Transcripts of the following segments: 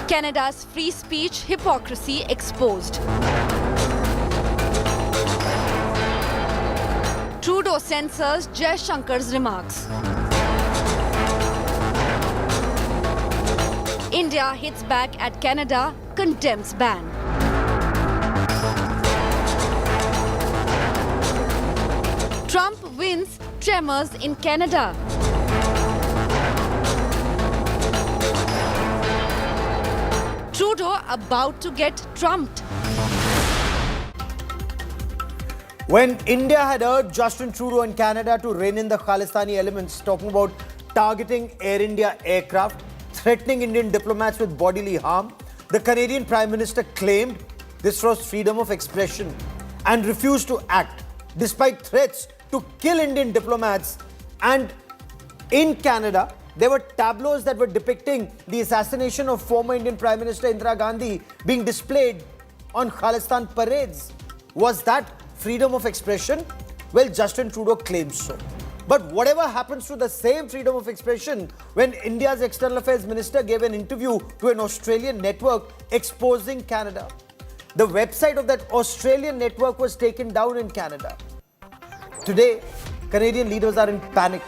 Canada's free speech hypocrisy exposed. Trudeau censors Jaishankar's remarks. India hits back at Canada, condemns ban. Trump wins Tremors in Canada. Trudeau about to get trumped. When India had urged Justin Trudeau in Canada to rein in the Khalistani elements, talking about targeting Air India aircraft, threatening Indian diplomats with bodily harm, the Canadian Prime Minister claimed this was freedom of expression and refused to act, despite threats to kill Indian diplomats. And in Canada, there were tableaus that were depicting the assassination of former Indian Prime Minister Indira Gandhi being displayed on Khalistan parades. Was that freedom of expression? Well, Justin Trudeau claims so. But whatever happens to the same freedom of expression when India's External Affairs Minister gave an interview to an Australian network exposing Canada? The website of that Australian network was taken down in Canada. Today, Canadian leaders are in panic.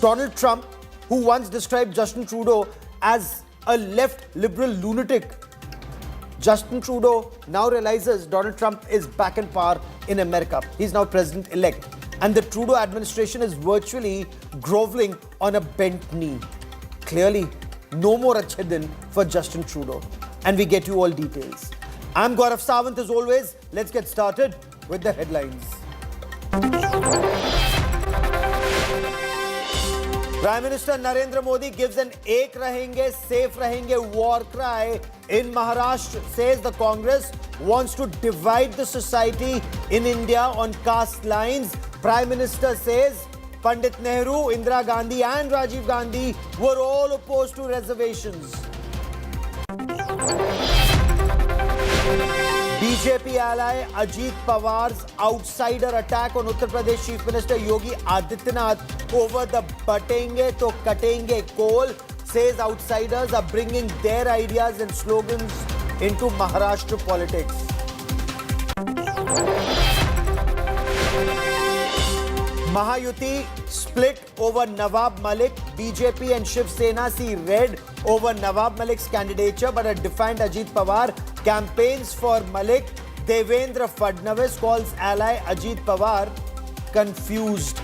Donald Trump, who once described Justin Trudeau as a left liberal lunatic, Justin Trudeau now realizes Donald Trump is back in power in America. He's now president-elect. And the Trudeau administration is virtually groveling on a bent knee. Clearly, no more achhe din for Justin Trudeau. And we get you all details. I'm Gaurav Sawant as always. Let's get started with the headlines. Prime Minister Narendra Modi gives an "Ek Rahenge, Safe Rahenge" war cry in Maharashtra. Says the Congress wants to divide the society in India on caste lines. Prime Minister says Pandit Nehru, Indira Gandhi and Rajiv Gandhi were all opposed to reservations. BJP ally Ajit Pawar's outsider attack on Uttar Pradesh Chief Minister Yogi Adityanath over the batenge to katenge call. Says outsiders are bringing their ideas and slogans into Maharashtra politics. Mahayuti split over Nawab Malik. BJP and Shiv Sena see red over Nawab Malik's candidature, but a defiant Ajit Pawar campaigns for Malik. Devendra Fadnavis calls ally Ajit Pawar confused.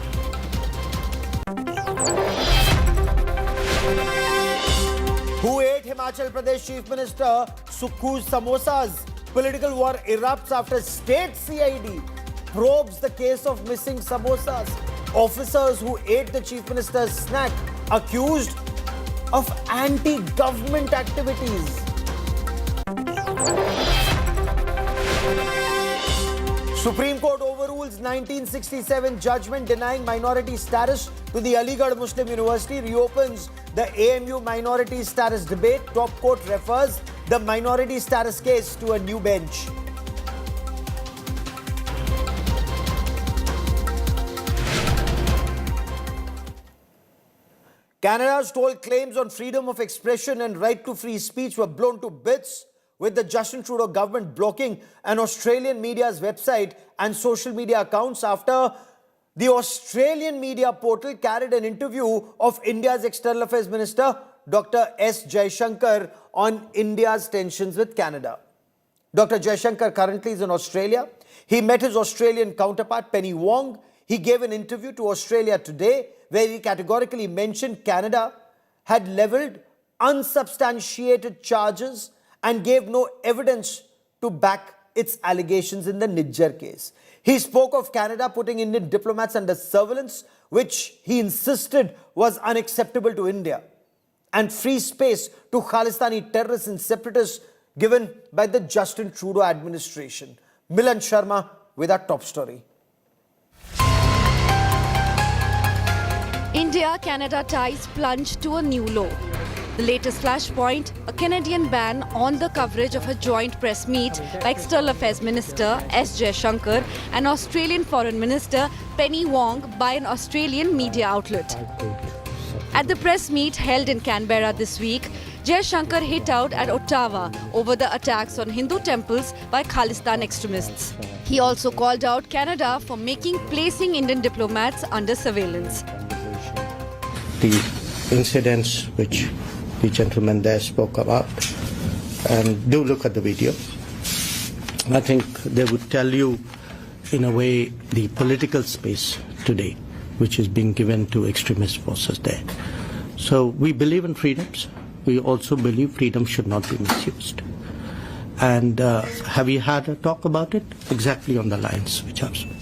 Who ate Himachal Pradesh Chief Minister Sukhu's samosas? Political war erupts after state CID probes the case of missing samosas. Officers who ate the Chief Minister's snack accused of anti-government activities. Supreme Court overrules 1967 judgment denying minority status to the Aligarh Muslim University, reopens the AMU minority status debate. Top court refers the minority status case to a new bench. Canada's told claims on freedom of expression and right to free speech were blown to bits, with the Justin Trudeau government blocking an Australian media's website and social media accounts after the Australian media portal carried an interview of India's External Affairs Minister Dr. S. Jaishankar on India's tensions with Canada. Dr. Jaishankar currently is in Australia. He met his Australian counterpart Penny Wong. He gave an interview to Australia Today where he categorically mentioned Canada had levelled unsubstantiated charges and gave no evidence to back its allegations in the Nijjar case. He spoke of Canada putting Indian diplomats under surveillance, which he insisted was unacceptable to India, and free space to Khalistani terrorists and separatists given by the Justin Trudeau administration. Milan Sharma with our top story. India-Canada ties plunge to a new low. The latest flashpoint, a Canadian ban on the coverage of a joint press meet by External Affairs Minister S. Jaishankar and Australian Foreign Minister Penny Wong by an Australian media outlet. At the press meet held in Canberra this week, Shankar hit out at Ottawa over the attacks on Hindu temples by Khalistan extremists. He also called out Canada for placing Indian diplomats under surveillance. The incidents which the gentleman there spoke about, and do look at the video. I think they would tell you, in a way, the political space today, which is being given to extremist forces there. So we believe in freedoms. We also believe freedom should not be misused. And have you had a talk about it? Exactly on the lines which I've spoken.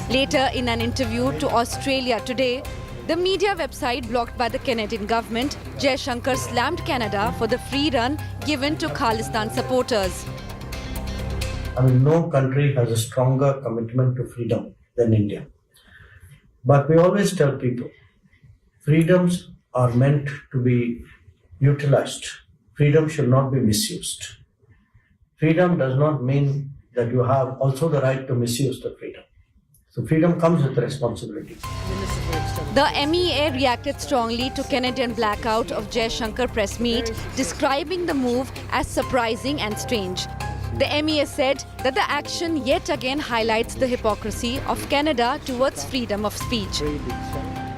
Later, in an interview to Australia Today, the media website blocked by the Canadian government, Shankar slammed Canada for the free run given to Khalistan supporters. I mean, no country has a stronger commitment to freedom than India. But we always tell people, freedoms are meant to be utilized. Freedom should not be misused. Freedom does not mean that you have also the right to misuse the freedom. So freedom comes with responsibility. The MEA reacted strongly to Canadian blackout of Shankar press meet, describing the move as surprising and strange. The MEA said that the action yet again highlights the hypocrisy of Canada towards freedom of speech.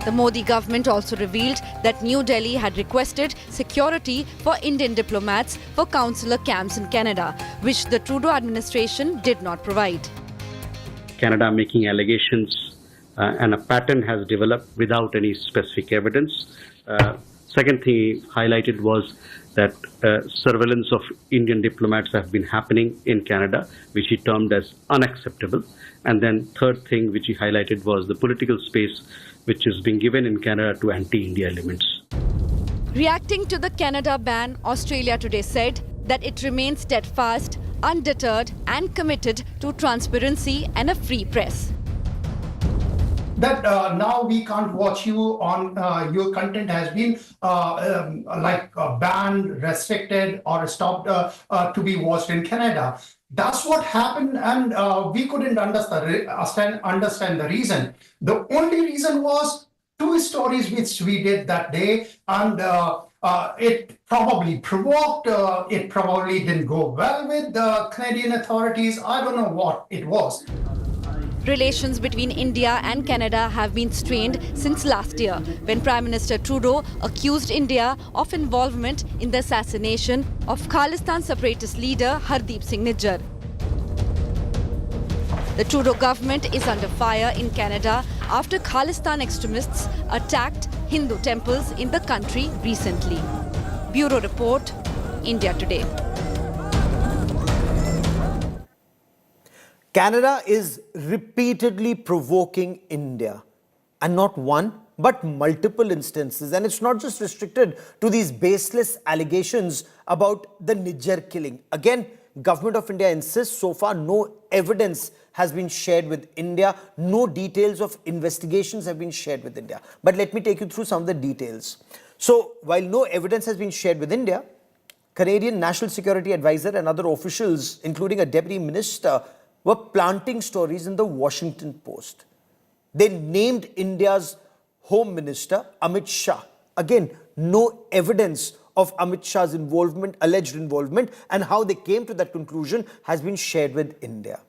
The Modi government also revealed that New Delhi had requested security for Indian diplomats for consular camps in Canada, which the Trudeau administration did not provide. Canada making allegations and a pattern has developed without any specific evidence. Second thing he highlighted was that surveillance of Indian diplomats have been happening in Canada, which he termed as unacceptable. And then third thing which he highlighted was the political space which is being given in Canada to anti-India elements. Reacting to the Canada ban, Australia Today said that it remains steadfast, undeterred and committed to transparency and a free press. That now we can't watch you on your content has been banned, restricted, or stopped to be watched in Canada. That's what happened, and we couldn't understand the reason. The only reason was two stories which we did that day, and it probably provoked, it probably didn't go well with the Canadian authorities. I don't know what it was. Relations between India and Canada have been strained since last year, when Prime Minister Trudeau accused India of involvement in the assassination of Khalistan separatist leader Hardeep Singh Nijjar. The Trudeau government is under fire in Canada after Khalistan extremists attacked Hindu temples in the country recently. Bureau Report, India Today. Canada is repeatedly provoking India, and not one but multiple instances, and it's not just restricted to these baseless allegations about the Nijjar killing. Again, Government of India insists so far no evidence has been shared with India, no details of investigations have been shared with India. But let me take you through some of the details. So while no evidence has been shared with India, Canadian National Security Advisor and other officials, including a deputy minister, were planting stories in the Washington Post. They named India's Home Minister, Amit Shah. Again, no evidence of Amit Shah's involvement, alleged involvement, and how they came to that conclusion has been shared with India.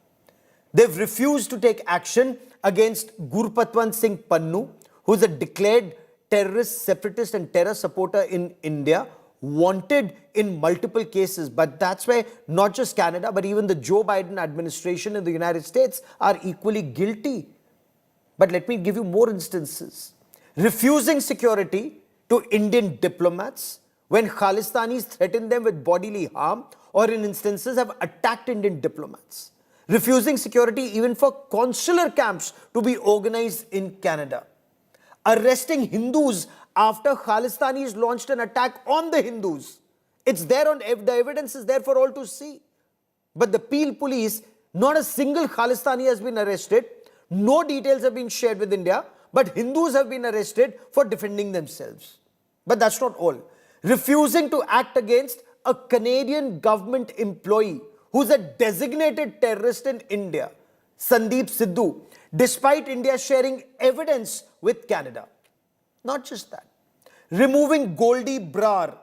They've refused to take action against Gurpatwant Singh Pannu, who is a declared terrorist, separatist and terror supporter in India, wanted in multiple cases. But that's why not just Canada, but even the Joe Biden administration in the United States are equally guilty. But let me give you more instances. Refusing security to Indian diplomats when Khalistanis threaten them with bodily harm, or in instances have attacked Indian diplomats. Refusing security even for consular camps to be organized in Canada. Arresting Hindus after Khalistanis launched an attack on the Hindus. It's there on, the evidence is there for all to see. But the Peel police, not a single Khalistani has been arrested. No details have been shared with India, but Hindus have been arrested for defending themselves. But that's not all. Refusing to act against a Canadian government employee who's a designated terrorist in India, Sandeep Sidhu, despite India sharing evidence with Canada. Not just that. Removing Goldie Brar,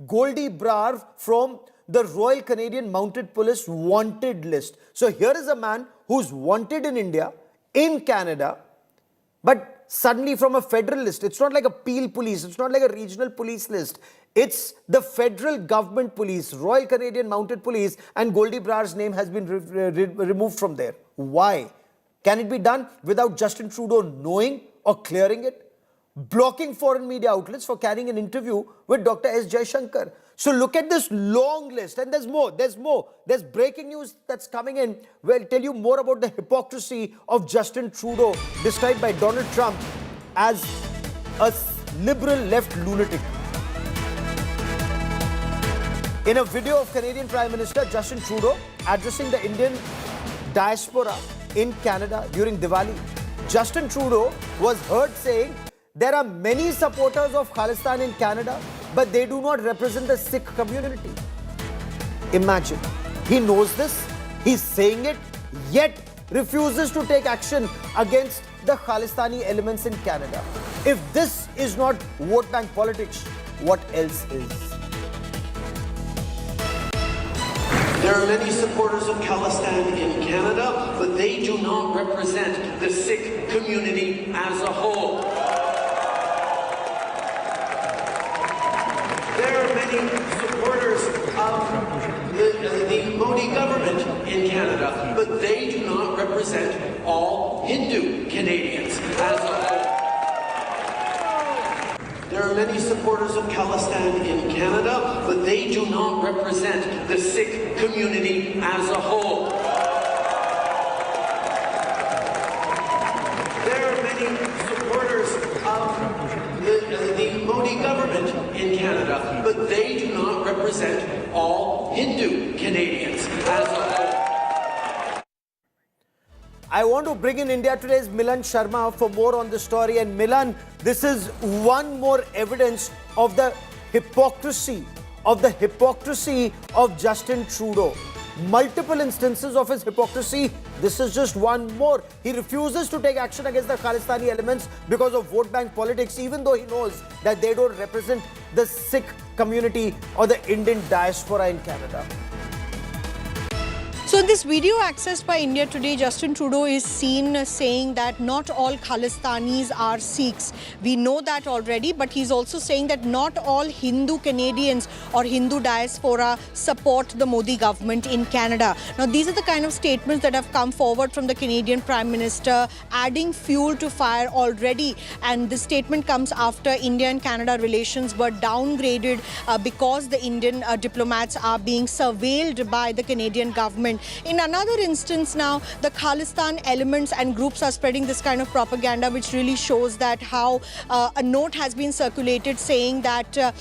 Goldie Brar from the Royal Canadian Mounted Police wanted list. So here is a man who's wanted in India, in Canada, but suddenly from a federal list. It's not like a Peel police, it's not like a regional police list. It's the federal government police, Royal Canadian Mounted Police, and Goldie Brar's name has been removed from there. Why? Can it be done without Justin Trudeau knowing or clearing it? Blocking foreign media outlets for carrying an interview with Dr. S. Jaishankar. So look at this long list, and there's more. There's breaking news that's coming in. We'll tell you more about the hypocrisy of Justin Trudeau, described by Donald Trump as a liberal left lunatic. In a video of Canadian Prime Minister Justin Trudeau addressing the Indian diaspora in Canada during Diwali, Justin Trudeau was heard saying, "There are many supporters of Khalistan in Canada, but they do not represent the Sikh community." Imagine, he knows this, he's saying it, yet refuses to take action against the Khalistani elements in Canada. If this is not vote bank politics, what else is? There are many supporters of Khalistan in Canada, but they do not represent the Sikh community as a whole. There are many supporters of the Modi government in Canada, but they do not represent all Hindu Canadians as a whole. There are many supporters of Khalistan in Canada, but they do not represent the Sikh community as a whole. There are many supporters of the Modi government in Canada, but they do not represent all Hindu Canadians as a whole. I want to bring in India Today's Milan Sharma for more on this story. And Milan, this is one more evidence of the hypocrisy of Justin Trudeau. Multiple instances of his hypocrisy. This is just one more. He refuses to take action against the Khalistani elements because of vote bank politics, even though he knows that they don't represent the Sikh community or the Indian diaspora in Canada. So in this video accessed by India Today, Justin Trudeau is seen saying that not all Khalistanis are Sikhs. We know that already, but he's also saying that not all Hindu Canadians or Hindu diaspora support the Modi government in Canada. Now, these are the kind of statements that have come forward from the Canadian Prime Minister, adding fuel to fire already. And this statement comes after India and Canada relations were downgraded because the Indian diplomats are being surveilled by the Canadian government. In another instance now, the Khalistan elements and groups are spreading this kind of propaganda, which really shows that how a note has been circulated saying that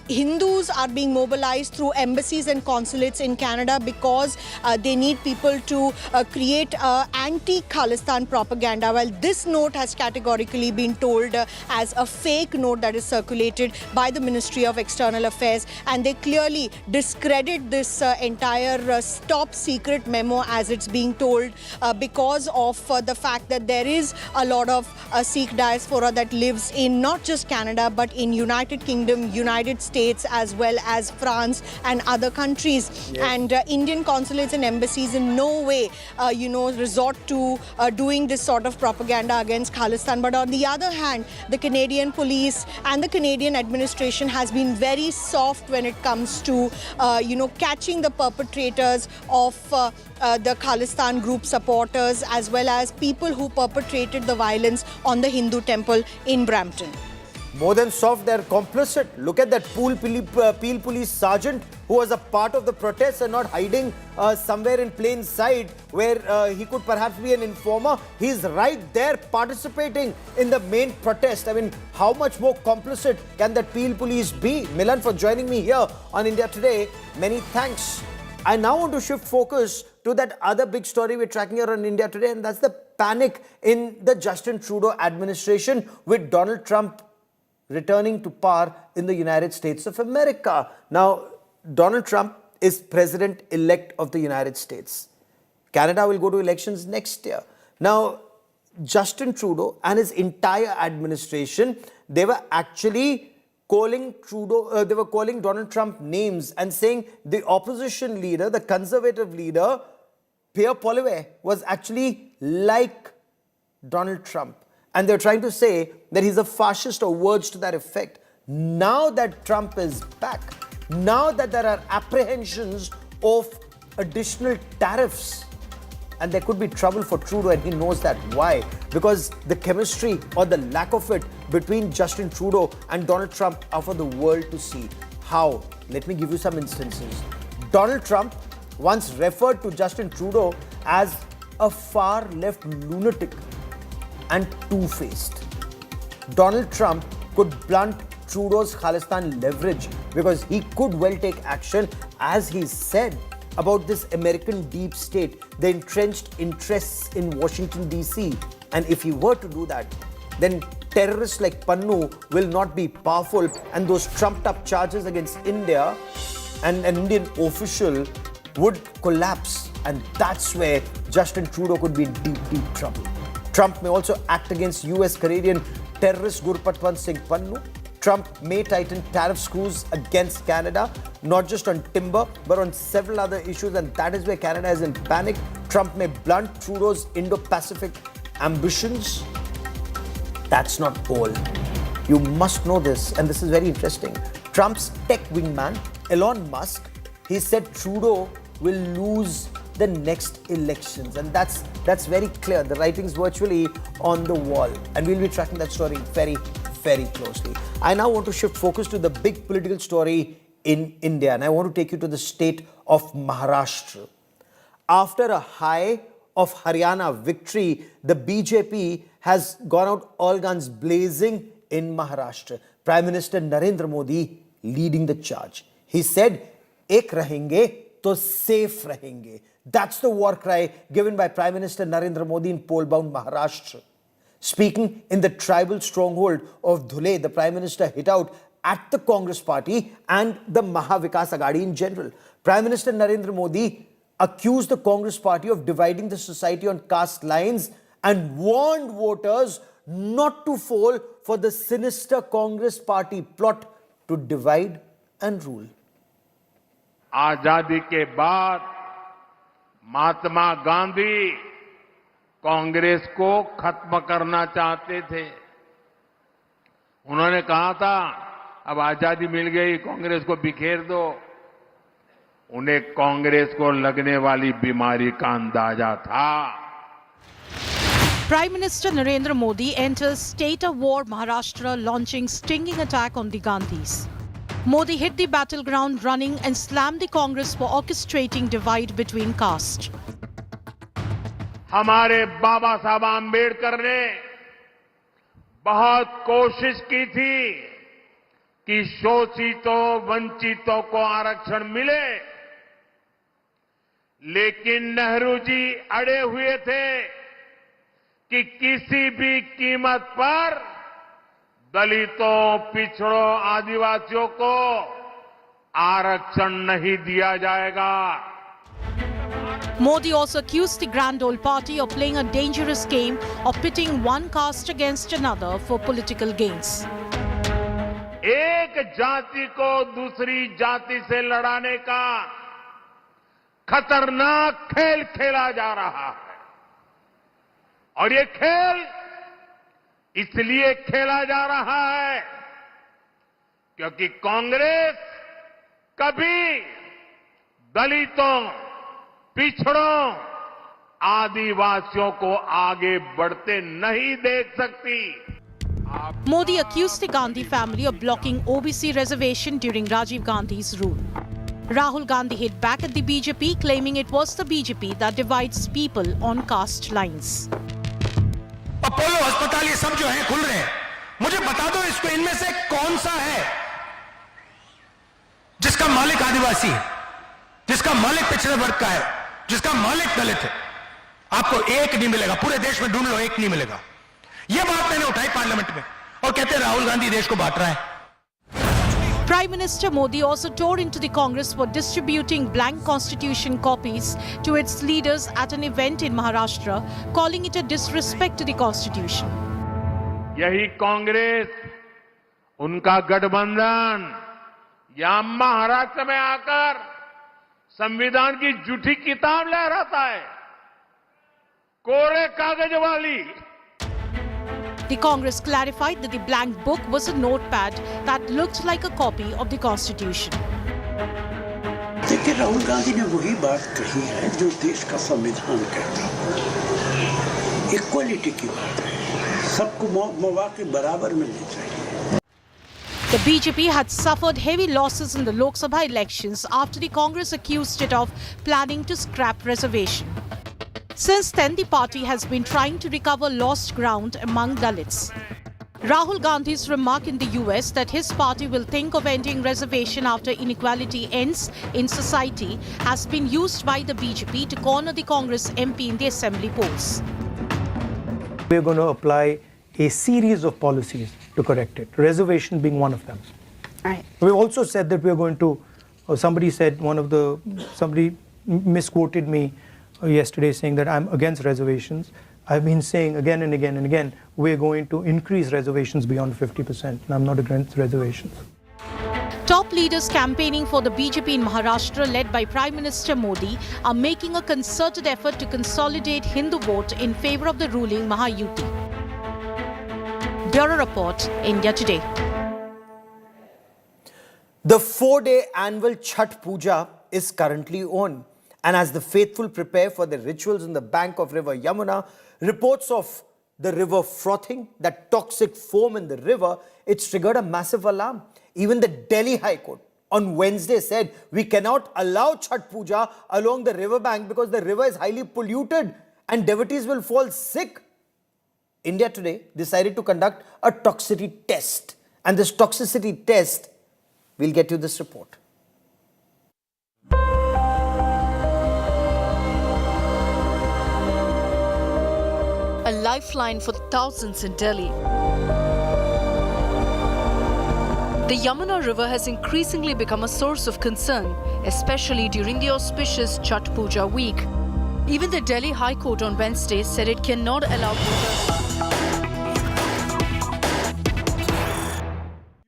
Hindus are being mobilized through embassies and consulates in Canada because they need people to create anti-Khalistan propaganda. Well, this note has categorically been told as a fake note that is circulated by the Ministry of External Affairs, and they clearly discredit this entire top secret memo as it's being told because of the fact that there is a lot of Sikh diaspora that lives in not just Canada but in United Kingdom, United States, as well as France and other countries. Yes. And Indian consulates and embassies in no way, resort to doing this sort of propaganda against Khalistan. But on the other hand, the Canadian police and the Canadian administration has been very soft when it comes to, catching the perpetrators of the Khalistan group supporters, as well as people who perpetrated the violence on the Hindu temple in Brampton. More than soft, they're complicit. Look at that Peel police sergeant who was a part of the protests and not hiding somewhere in plain sight where he could perhaps be an informer. He's right there participating in the main protest. I mean, how much more complicit can that Peel police be? Milan, for joining me here on India Today. Many thanks. I now want to shift focus to that other big story we're tracking here on India Today, and that's the panic in the Justin Trudeau administration with Donald Trump returning to power in the United States of America. Now, Donald Trump is president-elect of the United States. Canada will go to elections next year. Now, Justin Trudeau and his entire administration, they were actually calling Trudeau, they were calling Donald Trump names and saying the opposition leader, the conservative leader, Pierre Poilievre, was actually like Donald Trump. And they're trying to say that he's a fascist or words to that effect. Now that Trump is back, now that there are apprehensions of additional tariffs, and there could be trouble for Trudeau, and he knows that. Why? Because the chemistry or the lack of it between Justin Trudeau and Donald Trump are for the world to see. How? Let me give you some instances. Donald Trump once referred to Justin Trudeau as a far-left lunatic and two-faced. Donald Trump could blunt Trudeau's Khalistan leverage because he could well take action, as he said, about this American deep state, the entrenched interests in Washington, D.C. And if he were to do that, then terrorists like Pannu will not be powerful, and those trumped-up charges against India and an Indian official would collapse. And that's where Justin Trudeau could be in deep, deep trouble. Trump may also act against US-Canadian terrorist Gurpatwant Singh Pannu. Trump may tighten tariff screws against Canada, not just on timber, but on several other issues, and that is where Canada is in panic. Trump may blunt Trudeau's Indo-Pacific ambitions. That's not all. You must know this, and this is very interesting. Trump's tech wingman, Elon Musk, he said Trudeau will lose the next elections, and that's very clear. The writing's virtually on the wall, and we'll be tracking that story very, very closely. I now want to shift focus to the big political story in India, and I want to take you to the state of Maharashtra. After a high of Haryana victory, the BJP has gone out all guns blazing in Maharashtra. Prime Minister Narendra Modi leading the charge. He said, "Ek rahenge to safe rahenge." That's the war cry given by Prime Minister Narendra Modi in poll-bound Maharashtra. Speaking in the tribal stronghold of Dhule, the Prime Minister hit out at the Congress party and the Mahavikas Aghadi in general. Prime Minister Narendra Modi accused the Congress party of dividing the society on caste lines and warned voters not to fall for the sinister Congress party plot to divide and rule. आजादी के बाद महात्मा गांधी कांग्रेस को खत्म करना चाहते थे। उन्होंने कहा था अब आजादी मिल गई, कांग्रेस को बिखेर दो। उन्हें कांग्रेस को लगने वाली बीमारी का अंदाजा था। Prime Minister Narendra Modi enters state of war Maharashtra, launching stinging attack on the Gandhis. Modi hit the battleground running and slammed the Congress for orchestrating divide between castes. हमारे बाबा साहब आम्बेडकर ने बहुत कोशिश की थी कि शोषितों वंचितों को आरक्षण मिले, लेकिन नेहरू जी अड़े हुए थे कि किसी भी कीमत पर दलितों, पिछड़ों, आदिवासियों को आरक्षण नहीं दिया जाएगा। Modi also accused the Grand Old Party of playing a dangerous game of pitting one caste against another for political gains. एक जाति को दूसरी जाति से लड़ाने का खतरनाक खेल खेला जा रहा है, और ये खेल इसलिए खेला जा रहा है क्योंकि कांग्रेस कभी दलितों, पिछड़ों, आदिवासियों को आगे बढ़ते नहीं देख सकती। Modi accused the Gandhi family of blocking OBC reservation during Rajiv Gandhi's rule. Rahul Gandhi hit back at the BJP, claiming it was the BJP that divides people on caste lines. Apollo अस्पताल ये सब जो है खुल रहे हैं, मुझे बता दो इसको इनमें से कौन सा है जिसका मालिक आदिवासी है, जिसका मालिक पिछड़े वर्ग का है, जिसका मालिक दलित है। आपको एक नहीं मिलेगा, पूरे देश में ढूंढ लो, एक नहीं मिलेगा। यह बात मैंने उठाई पार्लियामेंट में और कहते हैं राहुल गांधी देश को बांट रहा है। Prime Minister Modi also tore into the Congress for distributing blank constitution copies to its leaders at an event in Maharashtra, calling it a disrespect to the constitution. यही कांग्रेस उनका गठबंधन या महाराष्ट्र में आकर संविधान की झूठी किताब लहराता है, कोरे कागज वाली। The Congress clarified that the blank book was a notepad that looked like a copy of the Constitution. देखिए, राहुल गांधी ने वही बात कही है जो देश का संविधान कहता है। इक्वालिटी की बात है, सबको मौके बराबर मिलने चाहिए। The BJP had suffered heavy losses in the Lok Sabha elections after the Congress accused it of planning to scrap reservation. Since then, the party has been trying to recover lost ground among Dalits. Rahul Gandhi's remark in the US that his party will think of ending reservation after inequality ends in society has been used by the BJP to corner the Congress MP in the assembly polls. We're going to apply a series of policies to correct it, reservation being one of them. Right. We also said that we're going to, somebody misquoted me yesterday saying that I'm against reservations. I've been saying again and again and again, we're going to increase reservations beyond 50%, and I'm not against reservations. Top leaders campaigning for the BJP in Maharashtra, led by Prime Minister Modi, are making a concerted effort to consolidate Hindu vote in favor of the ruling Mahayuti. Bureau Report, India Today. The 4-day annual Chhath Puja is currently on. And as the faithful prepare for the rituals on the bank of river Yamuna, reports of the river frothing, that toxic foam in the river, it's triggered a massive alarm. Even the Delhi High Court on Wednesday said we cannot allow Chhath Puja along the river bank because the river is highly polluted and devotees will fall sick. India Today decided to conduct a toxicity test. And this toxicity test, we'll get you this report. A lifeline for thousands in Delhi. The Yamuna River has increasingly become a source of concern, especially during the auspicious Chhath Puja week. Even the Delhi High Court on Wednesday said it cannot allow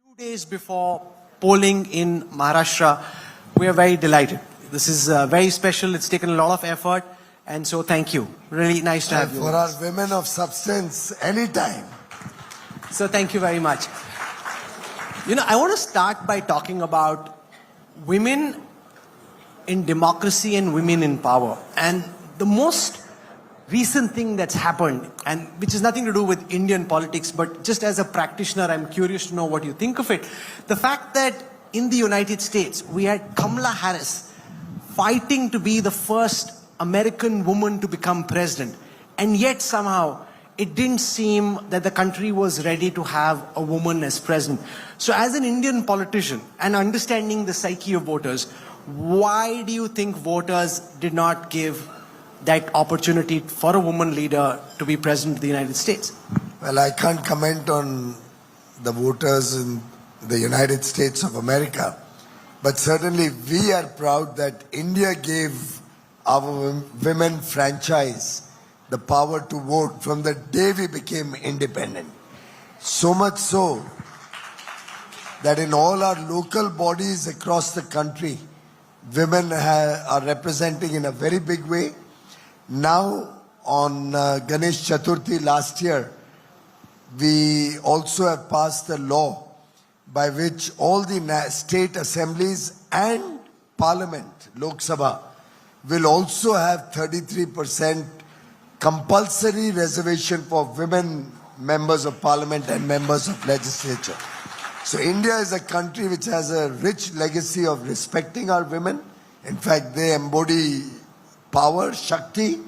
Few days before polling in Maharashtra, we are very delighted. This is very special. It's taken a lot of effort. And so thank you. Really nice to have you. For our women of substance, anytime. So thank you very much. You know, I want to start by talking about women in democracy and women in power. And the most recent thing that's happened, and which has nothing to do with Indian politics, but just as a practitioner, I'm curious to know what you think of it. The fact that in the United States, we had Kamala Harris fighting to be the first American woman to become president. And yet somehow it didn't seem that the country was ready to have a woman as president. So as an Indian politician and understanding the psyche of voters, why do you think voters did not give that opportunity for a woman leader to be president of the United States? Well, I can't comment on the voters in the United States of America, but certainly we are proud that India gave our women franchise the power to vote from the day we became independent. So much so that in all our local bodies across the country, women are representing in a very big way. Now on Ganesh Chaturthi last year, we also have passed a law by which all the state assemblies and parliament, Lok Sabha, will also have 33% compulsory reservation for women members of parliament and members of legislature. So India is a country which has a rich legacy of respecting our women. In fact, they embody power, Shakti.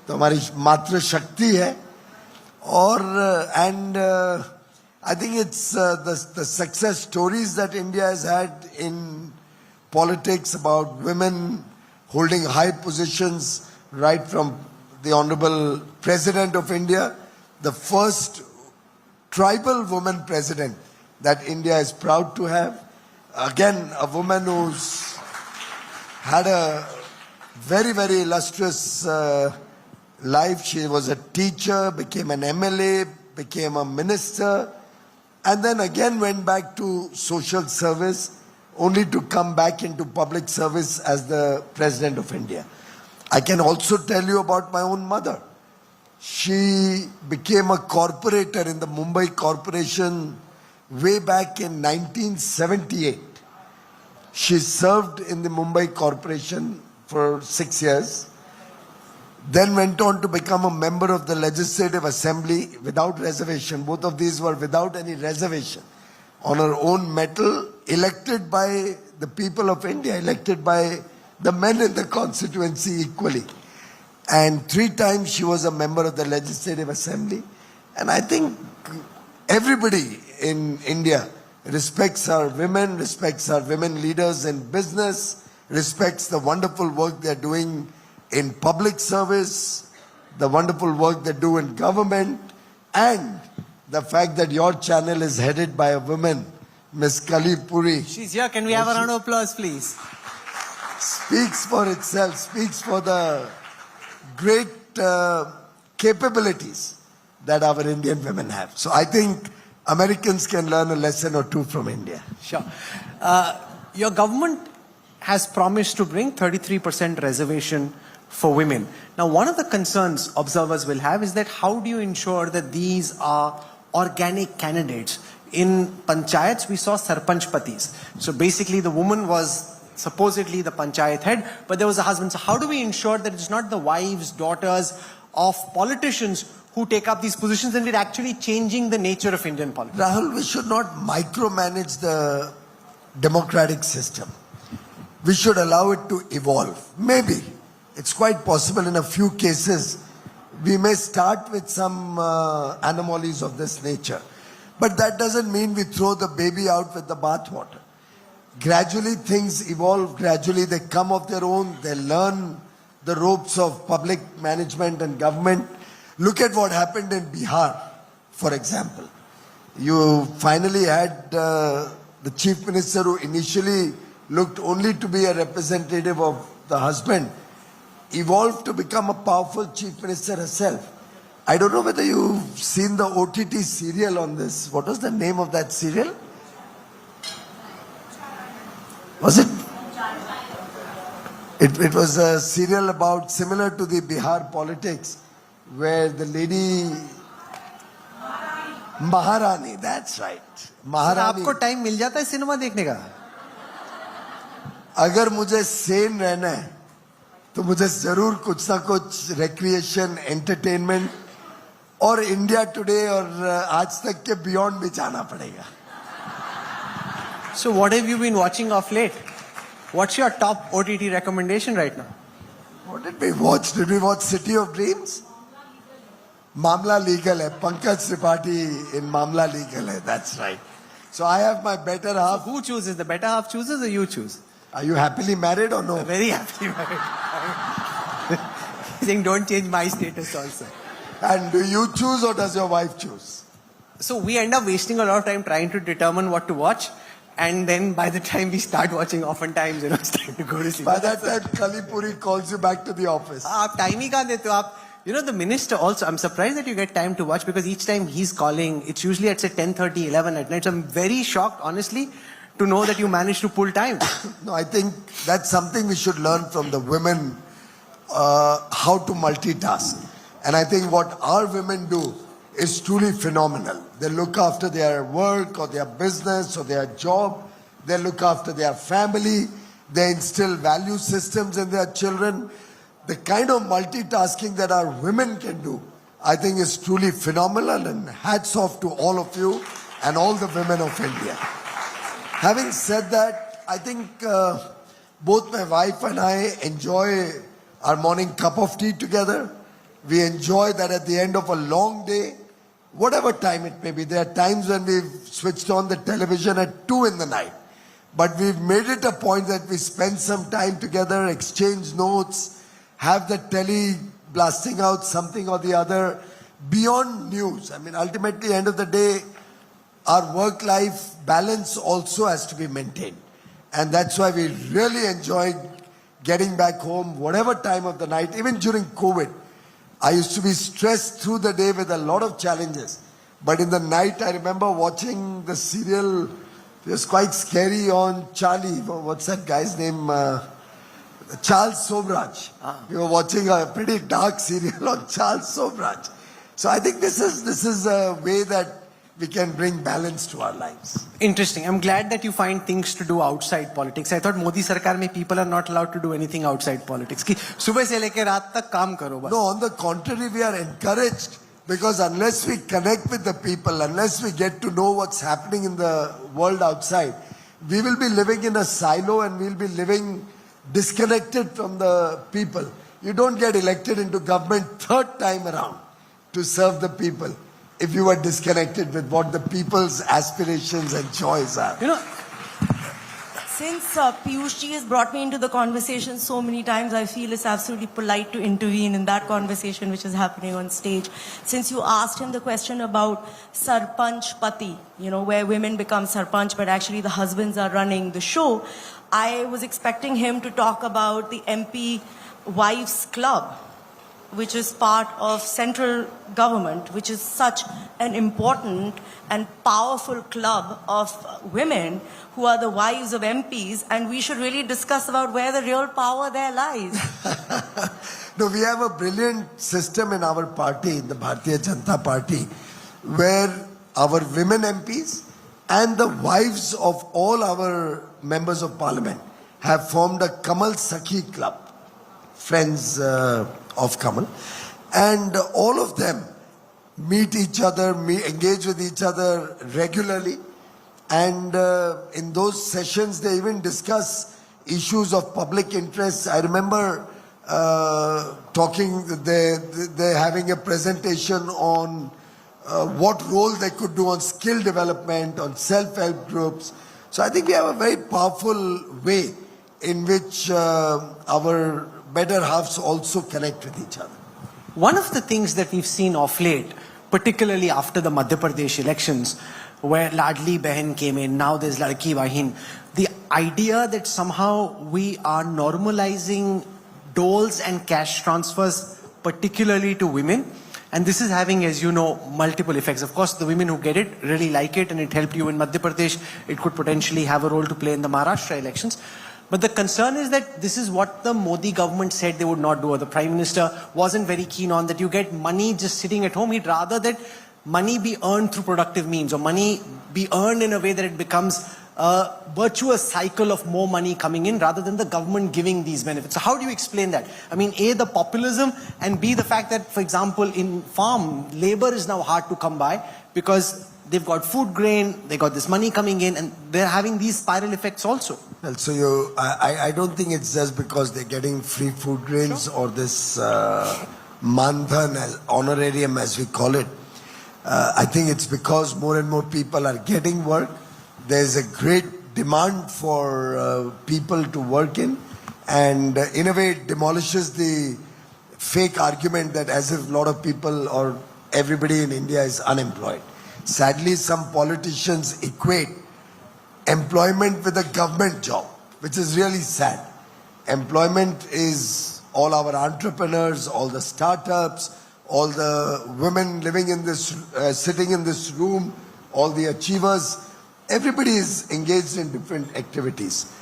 तो हमारी मात्र शक्ति है और I think it's the success stories that India has had in politics about women holding high positions, right from the Honorable President of India, the first tribal woman president that India is proud to have. Again, a woman who's had a very, very illustrious life. She was a teacher, became an MLA, became a minister, and then again went back to social service, only to come back into public service as the President of India. I can also tell you about my own mother. She became a corporator in the Mumbai Corporation way back in 1978. She served in the Mumbai Corporation for 6 years, then went on to become a member of the Legislative Assembly without reservation. Both of these were without any reservation. On her own mettle, elected by the people of India, elected by the men in the constituency equally. And 3 times she was a member of the Legislative Assembly. And I think everybody in India respects our women, respects our women leaders in business, respects the wonderful work they're doing in public service, the wonderful work they do in government, and the fact that your channel is headed by a woman, Miss Kali Puri. She's here. Can we have a round of applause, please? Speaks for itself, speaks for the great capabilities that our Indian women have. So I think Americans can learn a lesson or two from India. Sure. Your government has promised to bring 33% reservation for women. Now, one of the concerns observers will have is that how do you ensure that these are organic candidates? In panchayats, we saw sarpanch patis. So basically, the woman was supposedly the panchayat head, but there was a husband. So how do we ensure that it's not the wives, daughters of politicians who take up these positions, and we're actually changing the nature of Indian politics? Rahul, we should not micromanage the democratic system. We should allow it to evolve. Maybe. It's quite possible in a few cases we may start with some anomalies of this nature. But that doesn't mean we throw the baby out with the bathwater. Gradually things evolve, gradually they come of their own, they learn the ropes of public management and government. Look at what happened in Bihar, for example. You finally had the chief minister who initially looked only to be a representative of the husband, evolved to become a powerful chief minister herself. I don't know whether you've seen the OTT serial on this. What was the name of that serial? Was it? It was a serial about, similar to the Bihar politics, where the lady Maharani, that's right. Maharani. आपको time मिल जाता है cinema देखने का? अगर मुझे सेन रहना है तो मुझे जरूर कुछ ना कुछ रिक्रिएशन, एंटरटेनमेंट और इंडिया टुडे और आज तक के बियॉन्ड भी जाना पड़ेगा. So what have you been watching of late? What's your top OTT recommendation right now? What did we watch? Did we watch City of Dreams? Mamla Legal hai. Pankaj Tripathi in Mamla Legal hai. That's right. So I have my better half. So who chooses? The better half chooses or you choose? Are you happily married or no? Very happily married. Saying don't change my status also. And do you choose or does your wife choose? So we end up wasting a lot of time trying to determine what to watch. And then by the time we start watching, oftentimes, it's time to go to sleep. By that time, Kalipuri calls you back to the office. आप time ही कहाँ देते हो आप? You know, the minister also, I'm surprised that you get time to watch because each time he's calling, it's usually at say 10:30, 11 at night. So I'm very shocked, honestly, to know that you managed to pull time. No, I think that's something we should learn from the women, how to multitask. And I think what our women do is truly phenomenal. They look after their work or their business or their job. They look after their family. They instill value systems in their children. The kind of multitasking that our women can do, I think is truly phenomenal, and hats off to all of you and all the women of India. Having said that, I think both my wife and I enjoy our morning cup of tea together. We enjoy that at the end of a long day, whatever time it may be. There are times when we've switched on the television at 2 in the night. But we've made it a point that we spend some time together, exchange notes, have the telly blasting out something or the other beyond news. I mean, ultimately, end of the day, our work-life balance also has to be maintained. And that's why we really enjoy getting back home, whatever time of the night, even during COVID. I used to be stressed through the day with a lot of challenges. But in the night, I remember watching the serial. It was quite scary on Charlie. What's that guy's name? Charles Somraj. We were watching a pretty dark serial on Charles Somraj. So I think this is a way that we can bring balance to our lives. Interesting. I'm glad that you find things to do outside politics. I thought Modi Sarkar mein people are not allowed to do anything outside politics. Ki subah se leke raat tak kaam karo bas. No, on the contrary, we are encouraged, because unless we connect with the people, unless we get to know what's happening in the world outside, we will be living in a silo and we'll be living disconnected from the people. You don't get elected into government third time around to serve the people if you are disconnected with what the people's aspirations and joys are. You know, since Piyush ji has brought me into the conversation so many times, I feel it's absolutely polite to intervene in that conversation which is happening on stage. Since you asked him the question about Sarpanch Pati, you know, where women become Sarpanch but actually the husbands are running the show, I was expecting him to talk about the MP Wives Club, which is part of central government, which is such an important and powerful club of women who are the wives of MPs, and we should really discuss about where the real power there lies. No, we have a brilliant system in our party, in the Bharatiya Janata Party, where our women MPs and the wives of all our members of parliament have formed a Kamal Sakhi club, friends of Kamal, and all of them meet each other, engage with each other regularly, and in those sessions they even discuss issues of public interest. I remember they're having a presentation on what role they could do on skill development, on self-help groups. So I think we have a very powerful way in which our better halves also connect with each other. One of the things that we've seen of late, particularly after the Madhya Pradesh elections, where Ladli Behan came in, now there's Ladki Bahin, the idea that somehow we are normalizing doles and cash transfers, particularly to women. And this is having, as you know, multiple effects. Of course, the women who get it really like it, and it helped you in Madhya Pradesh. It could potentially have a role to play in the Maharashtra elections. But the concern is that this is what the Modi government said they would not do, or the Prime Minister wasn't very keen on, that you get money just sitting at home. He'd rather that money be earned through productive means, or money be earned in a way that it becomes a virtuous cycle of more money coming in rather than the government giving these benefits. So how do you explain that? I mean, A, the populism, and B, the fact that, for example, in farm, labor is now hard to come by because they've got food grain, they got this money coming in, and they're having these spiral effects also. Well, so I don't think it's just because they're getting free food grains or this Mandhan honorarium, as we call it. I think it's because more and more people are getting work. There's a great demand for people to work in, and in a way it demolishes the fake argument that as if a lot of people or everybody in India is unemployed. Sadly, some politicians equate employment with a government job, which is really sad. Employment is all our entrepreneurs, all the startups, all the women living in this, sitting in this room, all the achievers. Everybody is engaged in different activities.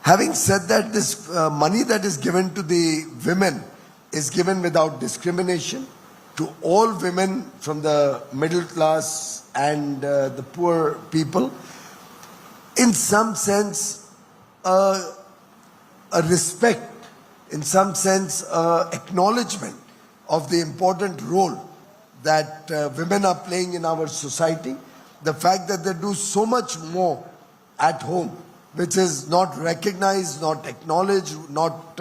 Having said that, this money that is given to the women is given without discrimination to all women from the middle class and the poor people. In some sense, a respect, in some sense, acknowledgement of the important role that women are playing in our society. The fact that they do so much more at home, which is not recognized, not acknowledged, not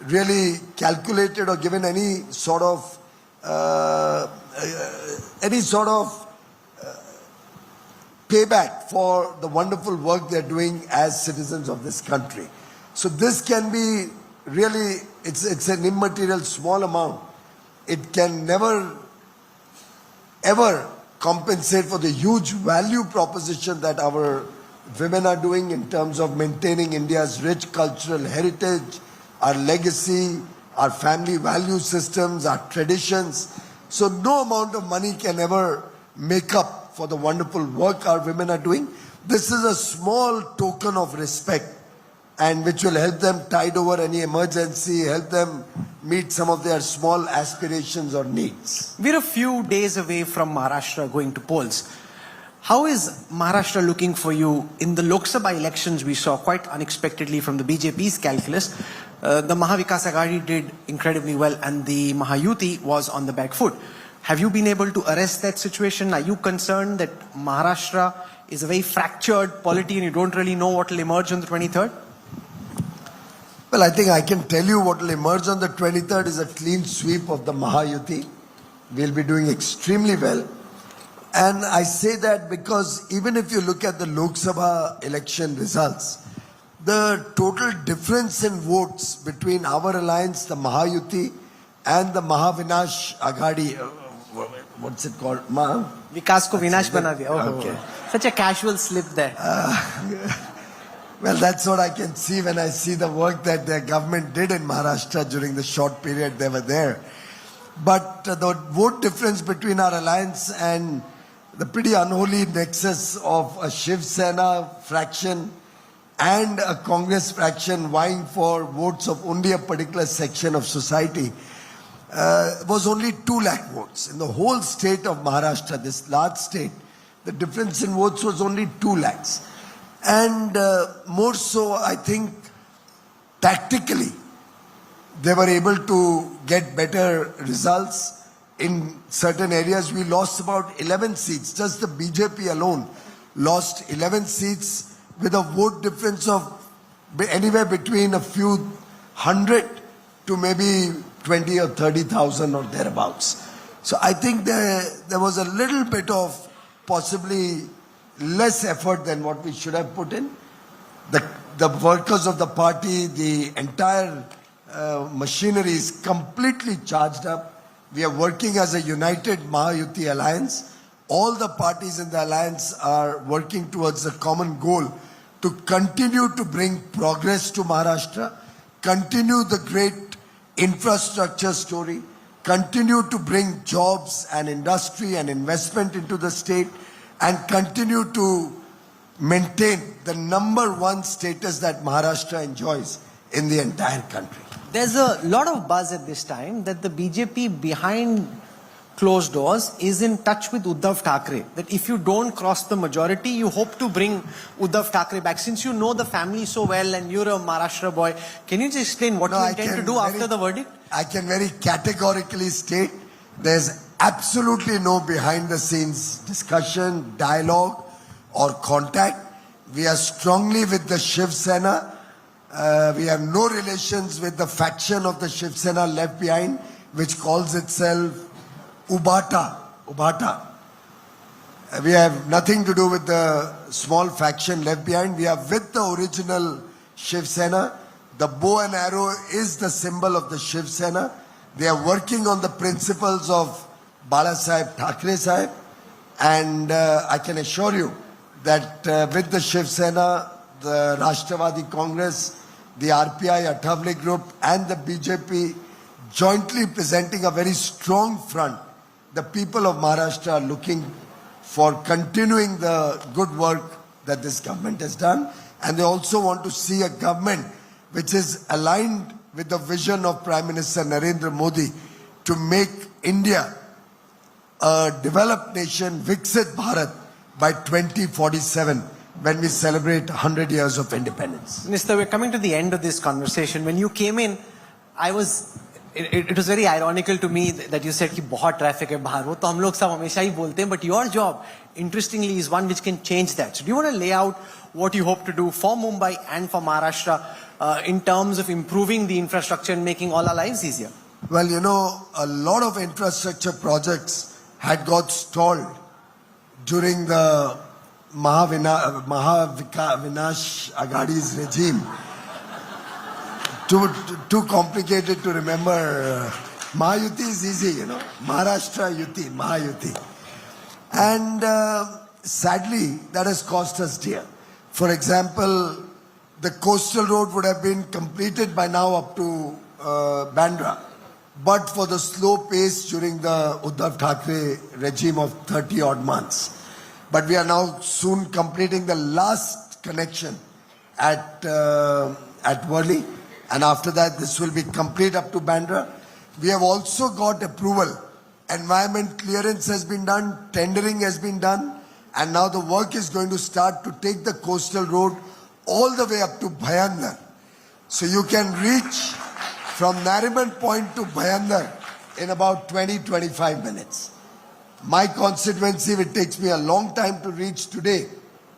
really calculated or given any sort of payback for the wonderful work they're doing as citizens of this country. So this can be really, it's an immaterial small amount. It can never, ever compensate for the huge value proposition that our women are doing in terms of maintaining India's rich cultural heritage, our legacy, our family value systems, our traditions. So no amount of money can ever make up for the wonderful work our women are doing. This is a small token of respect and which will help them tide over any emergency, help them meet some of their small aspirations or needs. We're a few days away from Maharashtra going to polls. How is Maharashtra looking for you? In the Lok Sabha elections, we saw quite unexpectedly from the BJP's calculus, the Mahavikas Aghadi did incredibly well and the Mahayuti was on the back foot. Have you been able to arrest that situation? Are you concerned that Maharashtra is a very fractured polity and you don't really know what will emerge on the 23rd? Well, I think I can tell you what will emerge on the 23rd is a clean sweep of the Mahayuti. We'll be doing extremely well. And I say that because even if you look at the Lok Sabha election results, the total difference in votes between our alliance, the Mahayuti, and the Mahavinash Aghadi, what's it called? Vikas ko Vinash bana diya. Okay. Such a casual slip there. Well, that's what I can see when I see the work that their government did in Maharashtra during the short period they were there. But the vote difference between our alliance and the pretty unholy nexus of a Shiv Sena fraction and a Congress fraction vying for votes of only a particular section of society was only 2 lakh votes. In the whole state of Maharashtra, this large state, the difference in votes was only 2 lakhs. And more so, I think, tactically, they were able to get better results. In certain areas, we lost about 11 seats. Just the BJP alone lost 11 seats with a vote difference of anywhere between a few hundred to maybe 20 or 30,000 or thereabouts. So I think there was a little bit of possibly less effort than what we should have put in. The workers of the party, the entire machinery is completely charged up. We are working as a united Mahayuti alliance. All the parties in the alliance are working towards a common goal to continue to bring progress to Maharashtra, continue the great infrastructure story, continue to bring jobs and industry and investment into the state, and continue to maintain the #1 status that Maharashtra enjoys in the entire country. There's a lot of buzz at this time that the BJP behind closed doors is in touch with Uddhav Thackeray. That if you don't cross the majority, you hope to bring Uddhav Thackeray back. Since you know the family so well and you're a Maharashtra boy, can you just explain what you intend to do after the verdict? I can very categorically state there's absolutely no behind the scenes discussion, dialogue or contact. We are strongly with the Shiv Sena. We have no relations with the faction of the Shiv Sena left behind, which calls itself Ubata. We have nothing to do with the small faction left behind. We are with the original Shiv Sena. The bow and arrow is the symbol of the Shiv Sena. They are working on the principles of Bala Sahib Thackeray Sahib. And I can assure you that with the Shiv Sena, the Rashtravadi Congress, the RPI Athawale Group and the BJP jointly presenting a very strong front, the people of Maharashtra are looking for continuing the good work that this government has done. And they also want to see a government which is aligned with the vision of Prime Minister Narendra Modi to make India a developed nation, Viksit Bharat, by 2047 when we celebrate 100 years of independence. Minister, we're coming to the end of this conversation. When you came in, it was very ironical to me that you said कि बहुत traffic है बाहर. वो तो हम लोग सब हमेशा ही बोलते हैं. But your job, interestingly, is one which can change that. So do you want to lay out what you hope to do for Mumbai and for Maharashtra in terms of improving the infrastructure and making all our lives easier? Well, you know, a lot of infrastructure projects had got stalled during the Mahavinash Aghadi's regime. Too complicated to remember. Mahayuti is easy, you know. Maharashtra Yuti, Mahayuti. And sadly, that has cost us dear. For example, the coastal road would have been completed by now up to Bandra. but for the slow pace during the Uddhav Thackeray regime of 30 odd months. But we are now soon completing the last connection at Worli, and after that this will be complete up to Bandra. We have also got approval. Environment clearance has been done, tendering has been done, and now the work is going to start to take the coastal road all the way up to Bhayandar. So you can reach from Nariman Point to Bhayandar in about 20-25 minutes. My constituency, it takes me a long time to reach today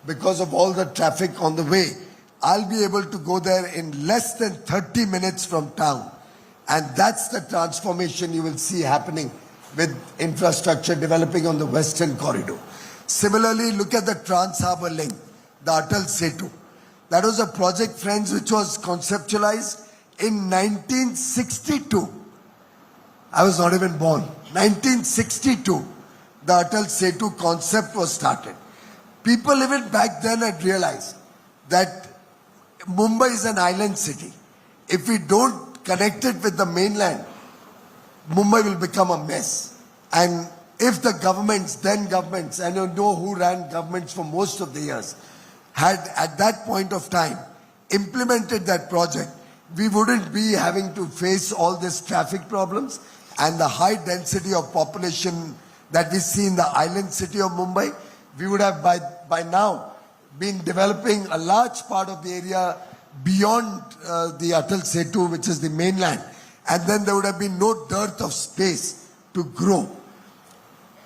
because of all the traffic on the way. I'll be able to go there in less than 30 minutes from town. And that's the transformation you will see happening with infrastructure developing on the Western Corridor. Similarly, look at the Trans-Harbour Link, the Atal Setu. That was a project, friends, which was conceptualized in 1962. I was not even born. 1962, the Atal Setu concept was started. People even back then had realized that Mumbai is an island city. If we don't connect it with the mainland, Mumbai will become a mess. And if the governments, then governments, and you know who ran governments for most of the years, had at that point of time implemented that project, we wouldn't be having to face all these traffic problems and the high density of population that we see in the island city of Mumbai. We would have by now been developing a large part of the area beyond the Atal Setu, which is the mainland. And then there would have been no dearth of space to grow.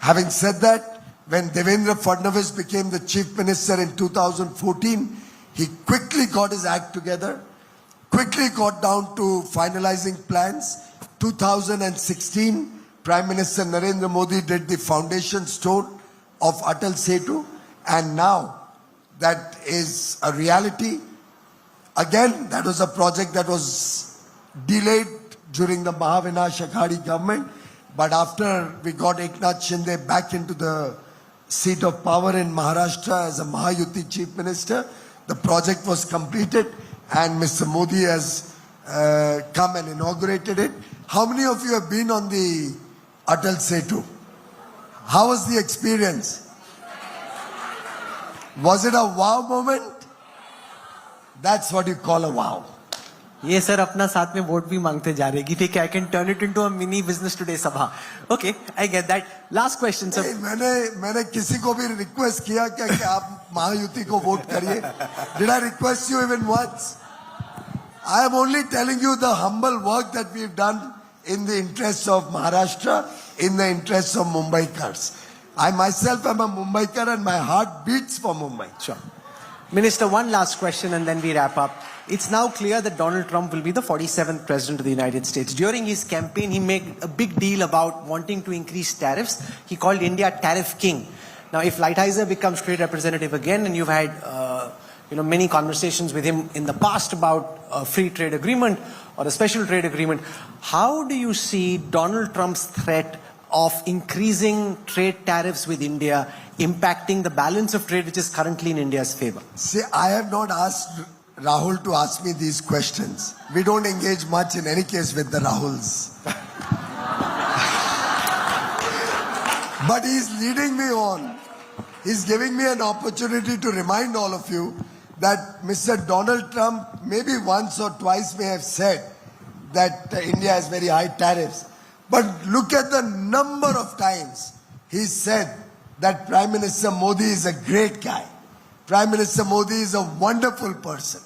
Having said that, when Devendra Fadnavis became the Chief Minister in 2014, he quickly got his act together, quickly got down to finalizing plans. 2016, Prime Minister Narendra Modi did the foundation stone of Atal Setu, and now that is a reality. Again, that was a project that was delayed during the Mahavinash Aghadi government, but after we got Eknath Shinde back into the seat of power in Maharashtra as a Mahayuti Chief Minister, the project was completed and Mr. Modi has come and inaugurated it. How many of you have been on the Atal Setu? How was the experience? Was it a wow moment? That's what you call a wow. ये sir अपना साथ में vote भी मांगते जा रहे हैं ठीक है I can turn it into a mini business today sabha. Okay, I get that. Last question sir. मैंने किसी को भी रिक्वेस्ट किया कि आप महायुति को वोट करिए. Did I request you even once? I am only telling you the humble work that we've done in the interests of Maharashtra, in the interests of Mumbaikars. I myself am a Mumbaikar and my heart beats for Mumbai. Sure. Minister, one last question and then we wrap up. It's now clear that Donald Trump will be the 47th president of the United States. During his campaign, he made a big deal about wanting to increase tariffs. He called India tariff king. Now, if Lighthizer becomes trade representative again, and you've had many conversations with him in the past about a free trade agreement or a special trade agreement, how do you see Donald Trump's threat of increasing trade tariffs with India impacting the balance of trade which is currently in India's favor? See, I have not asked Rahul to ask me these questions. We don't engage much in any case with the Rahuls. But he's leading me on. He's giving me an opportunity to remind all of you that Mr. Donald Trump maybe once or twice may have said that India has very high tariffs. But look at the number of times he said that Prime Minister Modi is a great guy. Prime Minister Modi is a wonderful person.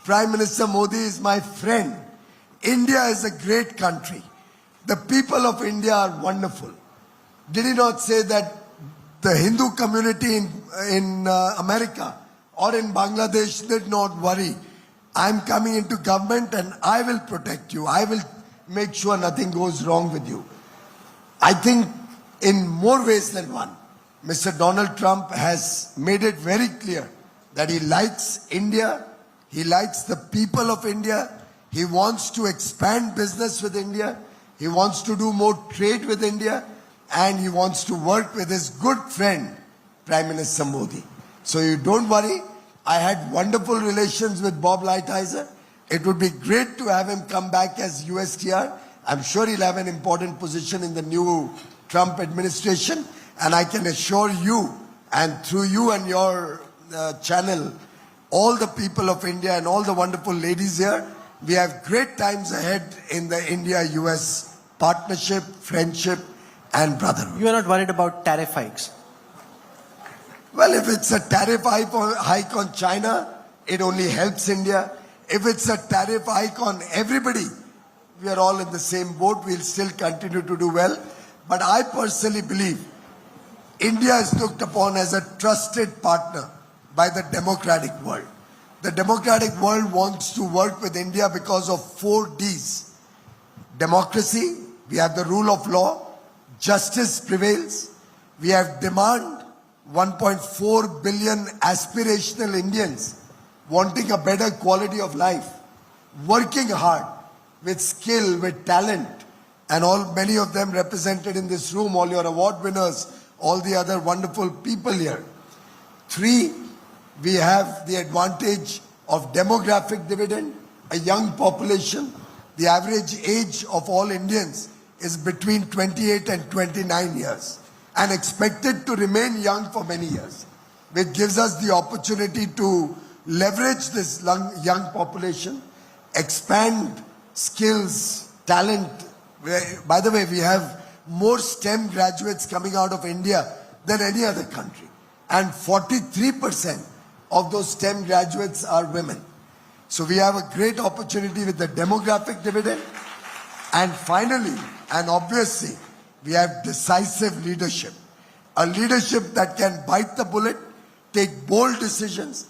Prime Minister Modi is my friend. India is a great country. The people of India are wonderful. Did he not say that the Hindu community in America or in Bangladesh did not worry? I'm coming into government and I will protect you. I will make sure nothing goes wrong with you. I think in more ways than one, Mr. Donald Trump has made it very clear that he likes India, he likes the people of India, he wants to expand business with India, he wants to do more trade with India, and he wants to work with his good friend, Prime Minister Modi. So you don't worry, I had wonderful relations with Bob Lighthizer. It would be great to have him come back as USTR, I'm sure he'll have an important position in the new Trump administration. And I can assure you, and through you and your channel, all the people of India and all the wonderful ladies here, we have great times ahead in the India-US partnership, friendship, and brotherhood. You are not worried about tariff hikes? Well, if it's a tariff hike on China, it only helps India. If it's a tariff hike on everybody, we are all in the same boat. We'll still continue to do well. But I personally believe India is looked upon as a trusted partner by the democratic world. The democratic world wants to work with India because of 4 Ds. Democracy, we have the rule of law, justice prevails, we have demand, 1.4 billion aspirational Indians wanting a better quality of life, working hard with skill, with talent, and many of them represented in this room, all your award winners, all the other wonderful people here. 3, we have the advantage of demographic dividend, a young population. The average age of all Indians is between 28 and 29 years and expected to remain young for many years, which gives us the opportunity to leverage this young population, expand skills, talent. By the way, we have more STEM graduates coming out of India than any other country. And 43% of those STEM graduates are women. So we have a great opportunity with the demographic dividend. And finally, and obviously, we have decisive leadership. A leadership that can bite the bullet, take bold decisions,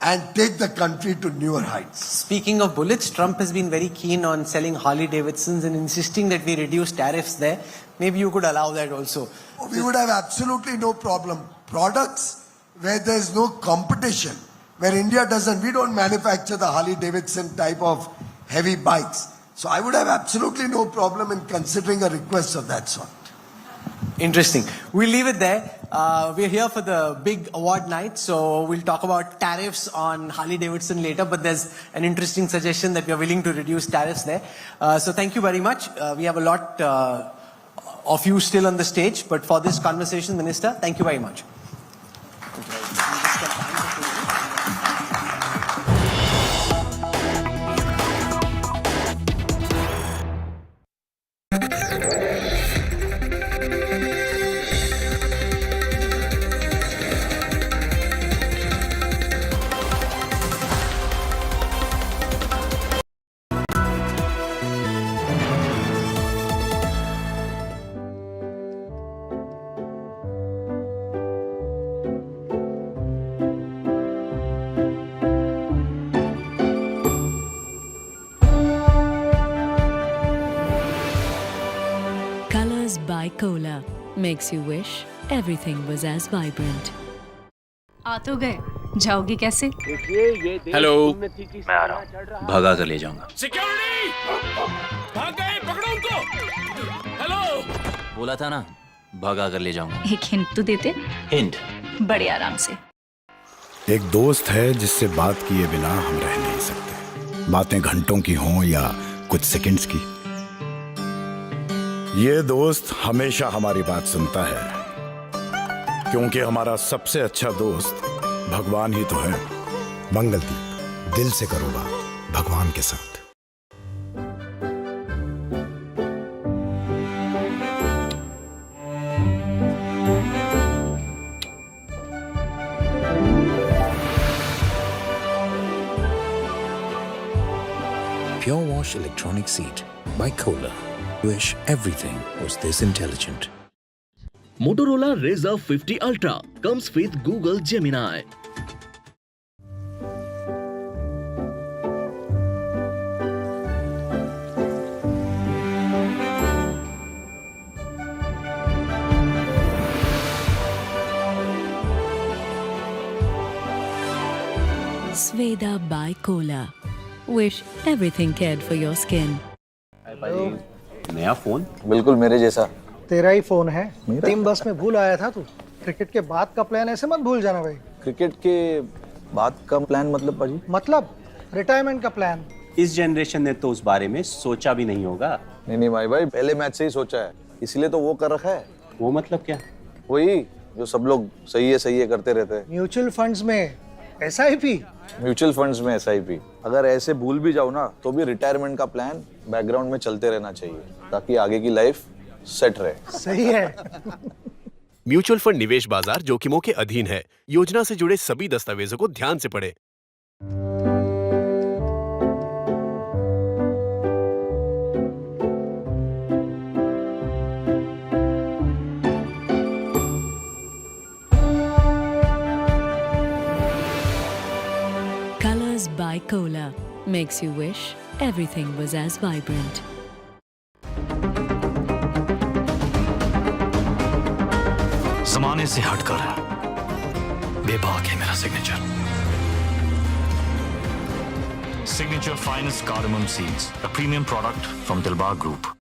and take the country to newer heights. Speaking of bullets, Trump has been very keen on selling Harley Davidsons and insisting that we reduce tariffs there. Maybe you could allow that also. We would have absolutely no problem. Products where there is no competition, where India doesn't, we don't manufacture the Harley Davidson type of heavy bikes. So I would have absolutely no problem in considering a request of that sort. Interesting. We'll leave it there. We're here for the big award night, so we'll talk about tariffs on Harley Davidson later, but there's an interesting suggestion that we are willing to reduce tariffs there. So thank you very much. We have a lot of you still on the stage, but for this conversation, Minister, thank you very much. Cola makes you wish everything was as vibrant. आ तो गए, जाओगे कैसे? Hello, मैं आ रहा हूँ, भगा कर ले जाऊंगा। सिक्योरिटी, भाग गए, पकड़ो उनको। हेलो, बोला था ना, भगा कर ले जाऊंगा। एक हिंट तो देते? हिंट? बड़े आराम से। एक दोस्त है जिससे बात किए बिना हम रह नहीं सकते। बातें घंटों की हों या कुछ सेकंड्स की। ये दोस्त हमेशा हमारी बात सुनता है, क्योंकि हमारा सबसे अच्छा दोस्त भगवान ही तो है। मंगलदीप, दिल से करो बात भगवान के साथ। Pure Wash Electronic Seat by Kohler. Wish everything was this intelligent. Motorola Razr 50 Ultra comes with Google Gemini. Sveda by Kohler. Wish everything cared for your skin. नया फोन? बिल्कुल मेरे जैसा। तेरा ही फोन है। टीम बस में भूल आया था तू। क्रिकेट के बाद का प्लान ऐसे मत भूल जाना भाई। क्रिकेट के बाद का प्लान मतलब पाजी? मतलब रिटायरमेंट का प्लान। इस जनरेशन ने तो उस बारे में सोचा भी नहीं होगा। नहीं भाई पहले मैच से ही सोचा है, इसलिए तो वो कर रखा है। वो मतलब क्या? वही जो सब लोग सही है करते रहते हैं। म्यूचुअल फंड्स में SIP। म्यूचुअल फंड्स में SIP। अगर ऐसे भूल भी जाओ ना तो भी रिटायरमेंट का प्लान बैकग्राउंड में चलते रहना चाहिए ताकि आगे की लाइफ सेट रहे। सही है। म्यूचुअल फंड निवेश बाजार जोखिमों के अधीन है। योजना से जुड़े सभी दस्तावेजों को ध्यान से पढ़ें। Colors by Cola makes you wish everything was as vibrant. जमाने से हटकर बेबाक है मेरा signature. Signature Finest Cardamom Seeds, a premium product from Dilbar Group.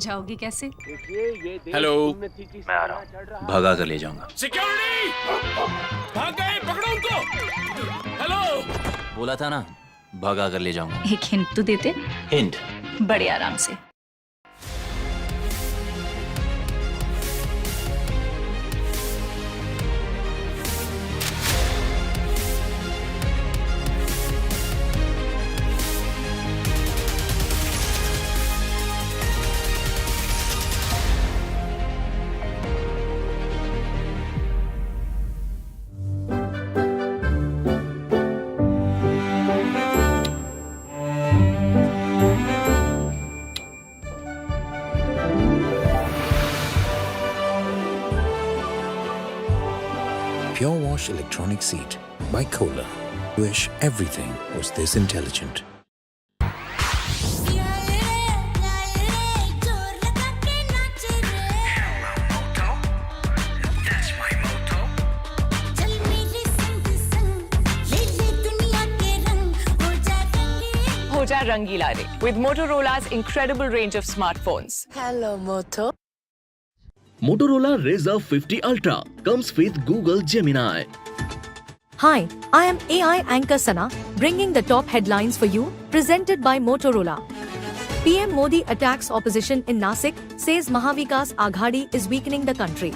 जाओगे कैसे? हेलो, मैं आ रहा हूँ। भगा कर ले जाऊंगा। सिक्योरिटी! भाग गए, पकड़ो उनको! हेलो! बोला था ना, भगा कर ले जाऊंगा। एक हिंट तो देते? हिंट? बड़े आराम से। Pure Wash Electronic Seat by Kohler. Wish everything was this intelligent. हो जा रंगीला रे with Motorola's incredible range of smartphones. Hello, Moto. Motorola Razr 50 Ultra comes with Google Gemini. Hi, I am AI anchor Sana, bringing the top headlines for you, presented by Motorola. PM Modi attacks opposition in Nasik, says Mahavikas Aghadi is weakening the country.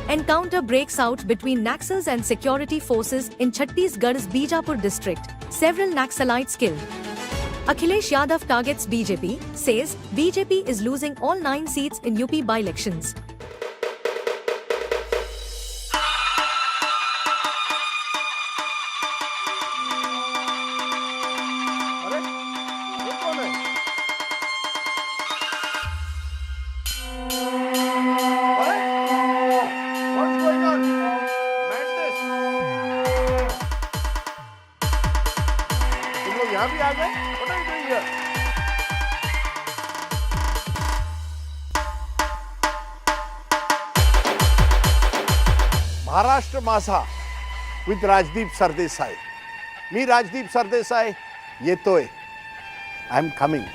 Encounter breaks out between Naxals and security forces in Chhattisgarh's Bijapur district. Several Naxalites killed. Akhilesh Yadav targets BJP, says BJP is losing all 9 seats in UP by-elections. Maharashtra Majha with Rajdeep Sardesai. मी राजदीप सरदेसाई येतोय. I am coming.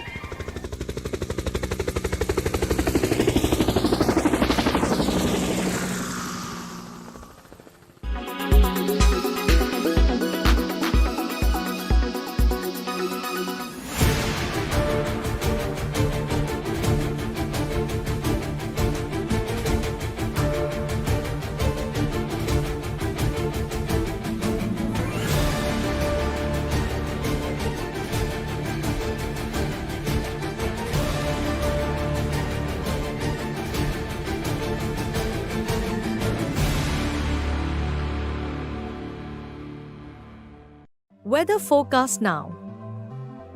Weather forecast now.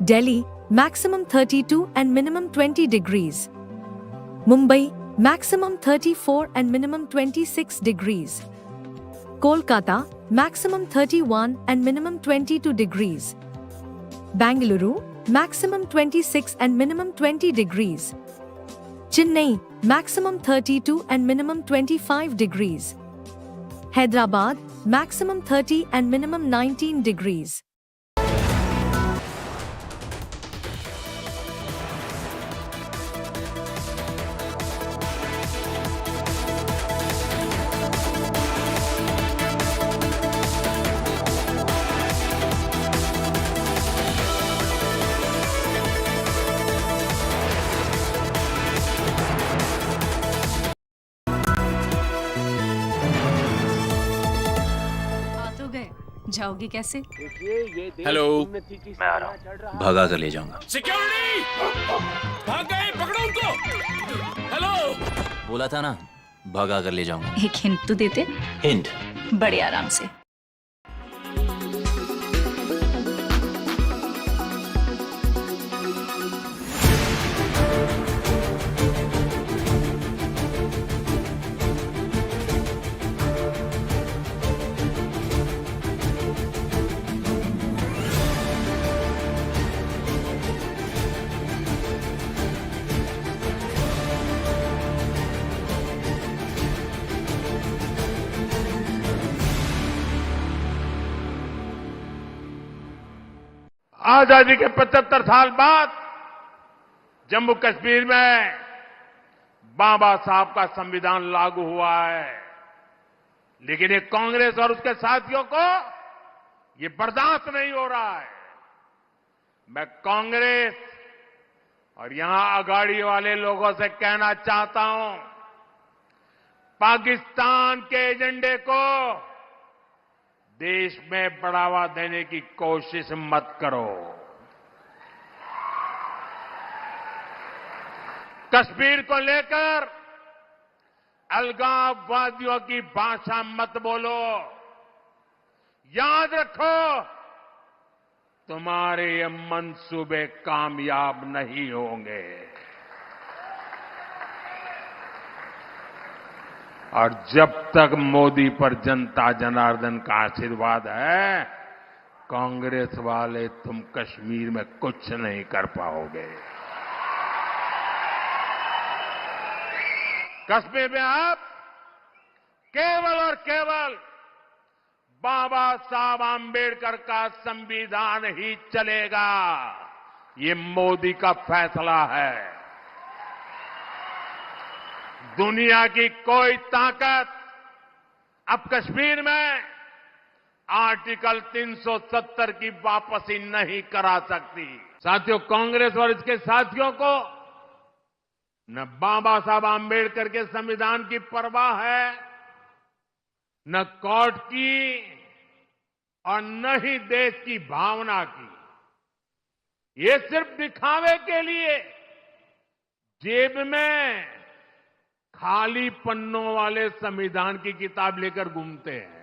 Delhi, maximum 32 and minimum 20 degrees. Mumbai, maximum 34 and minimum 26 degrees. Kolkata, maximum 31 and minimum 22 degrees. Bangalore, maximum 26 and minimum 20 degrees. Chennai, maximum 32 and minimum 25 degrees. Hyderabad, maximum 30 and minimum 19 degrees. जाओगे कैसे? Hello, मैं आ रहा हूँ। भगा कर ले जाऊंगा। Security! भाग गए, पकड़ो उनको! हेलो! बोला था ना, भगा कर ले जाऊंगा। एक हिंट तो देते? हिंट? बड़े आराम से। आजादी के 75 साल बाद जम्मू कश्मीर में बाबा साहब का संविधान लागू हुआ है, लेकिन ये कांग्रेस और उसके साथियों को ये बर्दाश्त नहीं हो रहा है। मैं कांग्रेस और यहां अगाड़ी वाले लोगों से कहना चाहता हूं, पाकिस्तान के एजेंडे को देश में बढ़ावा देने की कोशिश मत करो। कश्मीर को लेकर अलगाववादियों की भाषा मत बोलो। याद रखो, तुम्हारे ये मंसूबे कामयाब नहीं होंगे। और जब तक मोदी पर जनता जनार्दन का आशीर्वाद है, कांग्रेस वाले तुम कश्मीर में कुछ नहीं कर पाओगे। कश्मीर में अब केवल और केवल बाबा साहब आंबेडकर का संविधान ही चलेगा। ये मोदी का फैसला है। दुनिया की कोई ताकत अब कश्मीर में आर्टिकल 370 की वापसी नहीं करा सकती। साथियों, कांग्रेस और इसके साथियों को न बाबा साहब आंबेडकर के संविधान की परवाह है, न कोर्ट की और न ही देश की भावना की। ये सिर्फ दिखावे के लिए जेब में खाली पन्नों वाले संविधान की किताब लेकर घूमते हैं।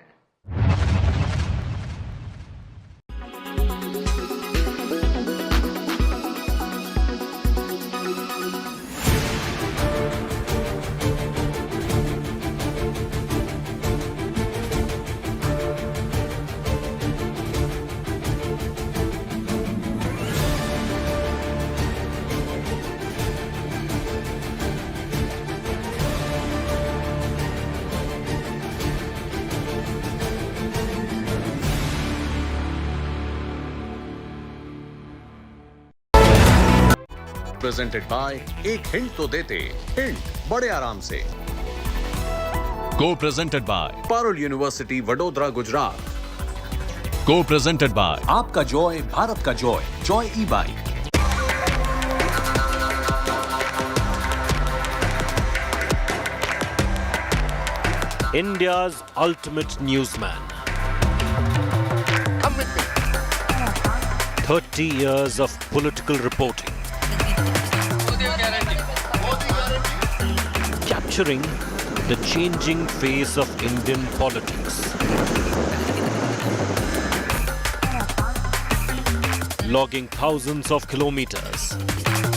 प्रेजेंटेड बाय एक हिंट तो देते, हिंट बड़े आराम से। को presented by Parul university Vadodara Gujarat. को प्रेजेंटेड बाय आपका जॉय भारत का Joy, Joy E bike. India's ultimate newsman. 30 years of political reporting. Capturing the changing face of Indian politics. logging thousands of kilometers.